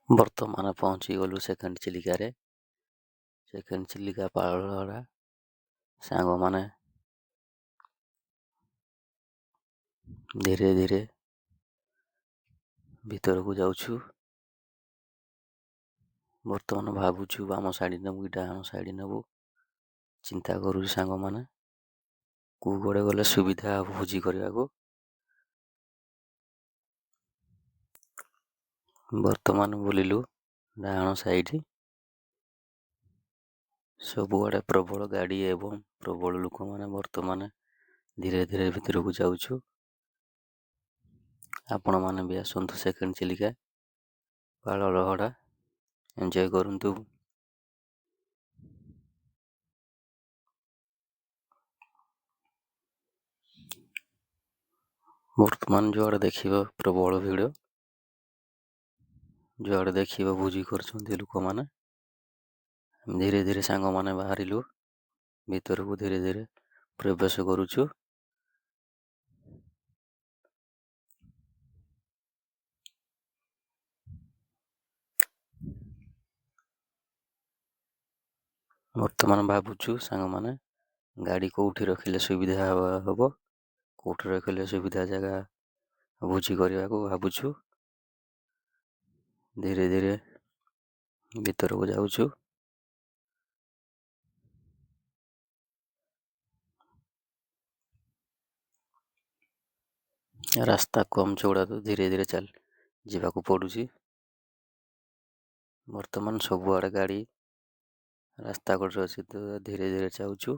ବର୍ତ୍ତମାନ ପହଞ୍ଚିଗଲୁ ସେକେଣ୍ଡ ଚିଲିକାରେ। ସେକେଣ୍ଡ ଚିଲିକା ପାଳଗଡ଼ା ସାଙ୍ଗମାନେ ଧୀରେ ଧୀରେ ଭିତରକୁ ଯାଉଛୁ। ବର୍ତ୍ତମାନ ଭାବୁଛୁ ବାମ ସାଇଡ଼ ନେବୁ କି ଡାହାଣ ସାଇଡ଼ ନେବୁ, ଚିନ୍ତା କରୁଛୁ ସାଙ୍ଗମାନେ କେଉଁ କୁଆଡ଼େ ଗଲେ ସୁବିଧା ହେବ ଭୋଜି କରିବାକୁ। ବର୍ତ୍ତମାନ ବୁଲିଲୁ ଡାହାଣ ସାଇଡ଼, ସବୁଆଡ଼େ ପ୍ରବଳ ଗାଡ଼ି ଏବଂ ପ୍ରବଳ ଲୋକମାନେ। ବର୍ତ୍ତମାନ ଧୀରେ ଧୀରେ ଭିତରକୁ ଯାଉଛୁ। ଆପଣମାନେ ବି ଆସନ୍ତୁ ସେକେଣ୍ଡ ଚିଲିକା ପାଳଗଡ଼ା, ଏନ୍ଜୟ କରନ୍ତୁ। ବର୍ତ୍ତମାନ ଯୁଆଡ଼େ ଦେଖିବ ପ୍ରବଳ ଭିଡ଼, ଯୁଆଡ଼େ ଦେଖିବ ଭୋଜି କରୁଛନ୍ତି ଲୋକମାନେ। ଧୀରେ ଧୀରେ ସାଙ୍ଗମାନେ ବାହାରିଲୁ ଭିତରକୁ, ଧୀରେ ଧୀରେ ପ୍ରବେଶ କରୁଛୁ। ବର୍ତ୍ତମାନ ଭାବୁଛୁ ସାଙ୍ଗମାନେ ଗାଡ଼ି କେଉଁଠି ରଖିଲେ ସୁବିଧା ହେବ, କେଉଁଠି ରଖିଲେ ସୁବିଧା ଜାଗା ଭୋଜି କରିବାକୁ ଭାବୁଛୁ। ଧୀରେ ଧୀରେ ଭିତରକୁ ଯାଉଛୁ। ରାସ୍ତା କମ୍ ଚଉଡ଼ା ତ ଧୀରେ ଧୀରେ ଯିବାକୁ ପଡ଼ୁଛି। ବର୍ତ୍ତମାନ ସବୁଆଡ଼େ ଗାଡ଼ି ରାସ୍ତା କଡ଼ରେ ଅଛି ତ ଧୀରେ ଧୀରେ ଯାଉଛୁ।